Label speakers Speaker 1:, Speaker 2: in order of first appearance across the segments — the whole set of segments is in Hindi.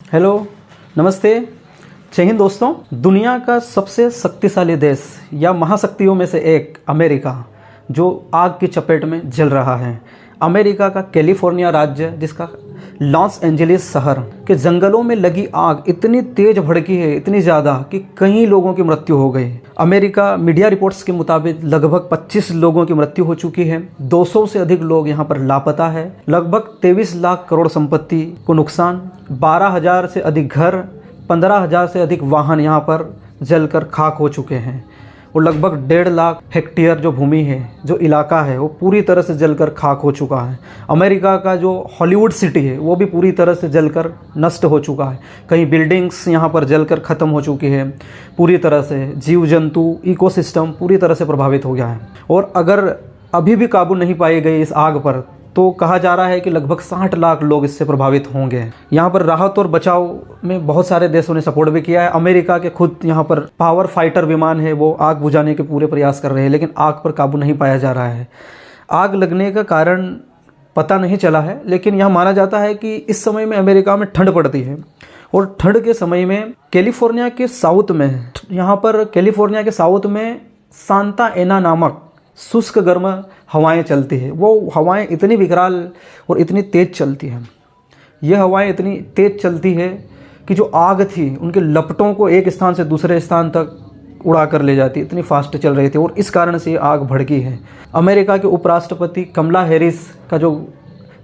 Speaker 1: हेलो, नमस्ते, जय हिंद दोस्तों। दुनिया का सबसे शक्तिशाली देश या महाशक्तियों में से एक अमेरिका, जो आग की चपेट में जल रहा है। अमेरिका का कैलिफोर्निया राज्य, जिसका लॉस एंजलिस शहर के जंगलों में लगी आग इतनी तेज भड़की है, इतनी ज़्यादा कि कई लोगों की मृत्यु हो गई। अमेरिका मीडिया रिपोर्ट्स के मुताबिक लगभग 25 लोगों की मृत्यु हो चुकी है। 200 से अधिक लोग यहाँ पर लापता है। लगभग 23 लाख करोड़ संपत्ति को नुकसान, 12,000 से अधिक घर, 15,000 से अधिक वाहन यहाँ पर जलकर खाक हो चुके हैं। और लगभग 1.5 लाख हेक्टेयर जो भूमि है, जो इलाका है, वो पूरी तरह से जलकर खाक हो चुका है। अमेरिका का जो हॉलीवुड सिटी है, वो भी पूरी तरह से जलकर नष्ट हो चुका है। कई बिल्डिंग्स यहाँ पर जलकर ख़त्म हो चुकी है। पूरी तरह से जीव जंतु, इकोसिस्टम पूरी तरह से प्रभावित हो गया है। और अगर अभी भी काबू नहीं पाई गई इस आग पर, तो कहा जा रहा है कि लगभग 60 लाख लोग इससे प्रभावित होंगे। यहाँ पर राहत और बचाव में बहुत सारे देशों ने सपोर्ट भी किया है। अमेरिका के खुद यहाँ पर पावर फाइटर विमान है, वो आग बुझाने के पूरे प्रयास कर रहे हैं, लेकिन आग पर काबू नहीं पाया जा रहा है। आग लगने का कारण पता नहीं चला है, लेकिन यह माना जाता है कि इस समय में अमेरिका में ठंड पड़ती है। और ठंड के समय में कैलिफोर्निया के साउथ में, यहाँ पर कैलिफोर्निया के साउथ में सांता एना नामक शुष्क गर्म हवाएं चलती है। वो हवाएं इतनी विकराल और इतनी तेज़ चलती हैं, ये हवाएं इतनी तेज़ चलती है कि जो आग थी उनके लपटों को एक स्थान से दूसरे स्थान तक उड़ा कर ले जाती, इतनी फास्ट चल रही थी। और इस कारण से ये आग भड़की है। अमेरिका के उपराष्ट्रपति कमला हैरिस का जो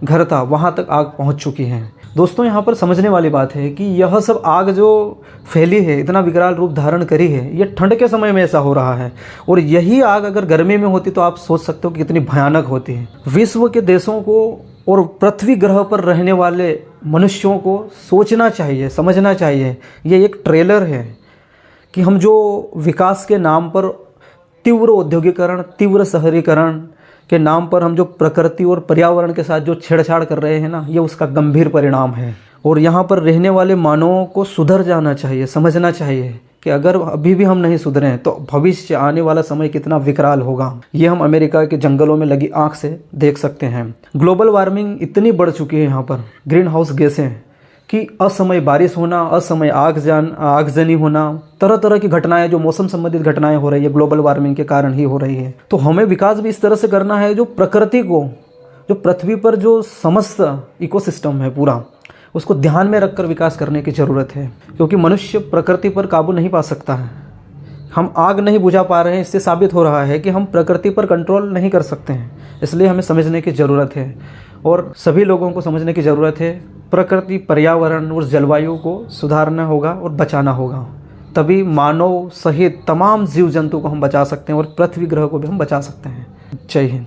Speaker 1: घर था, वहाँ तक आग पहुँच चुकी है। दोस्तों, यहाँ पर समझने वाली बात है कि यह सब आग जो फैली है, इतना विकराल रूप धारण करी है, ये ठंड के समय में ऐसा हो रहा है। और यही आग अगर गर्मी में होती तो आप सोच सकते हो कि कितनी भयानक होती है। विश्व के देशों को और पृथ्वी ग्रह पर रहने वाले मनुष्यों को सोचना चाहिए, समझना चाहिए। ये एक ट्रेलर है कि हम जो विकास के नाम पर, तीव्र औद्योगिकरण, तीव्र शहरीकरण के नाम पर हम जो प्रकृति और पर्यावरण के साथ जो छेड़छाड़ कर रहे हैं ना, ये उसका गंभीर परिणाम है। और यहाँ पर रहने वाले मानवों को सुधर जाना चाहिए, समझना चाहिए कि अगर अभी भी हम नहीं सुधरें तो भविष्य, आने वाला समय कितना विकराल होगा। ये हम अमेरिका के जंगलों में लगी आग से देख सकते हैं। ग्लोबल वार्मिंग इतनी बढ़ चुकी है यहाँ पर, ग्रीन हाउस गैसें, कि असमय बारिश होना, असमय आगजनी होना, तरह तरह की घटनाएं, जो मौसम संबंधित घटनाएं हो रही है, ग्लोबल वार्मिंग के कारण ही हो रही है। तो हमें विकास भी इस तरह से करना है, जो प्रकृति को, जो पृथ्वी पर जो समस्त इकोसिस्टम है पूरा, उसको ध्यान में रखकर विकास करने की ज़रूरत है। क्योंकि मनुष्य प्रकृति पर काबू नहीं पा सकता है। हम आग नहीं बुझा पा रहे हैं, इससे साबित हो रहा है कि हम प्रकृति पर कंट्रोल नहीं कर सकते हैं। इसलिए हमें समझने की ज़रूरत है, और सभी लोगों को समझने की ज़रूरत है। प्रकृति, पर्यावरण और जलवायु को सुधारना होगा और बचाना होगा, तभी मानव सहित तमाम जीव जंतु को हम बचा सकते हैं और पृथ्वी ग्रह को भी हम बचा सकते हैं। जय हिंद।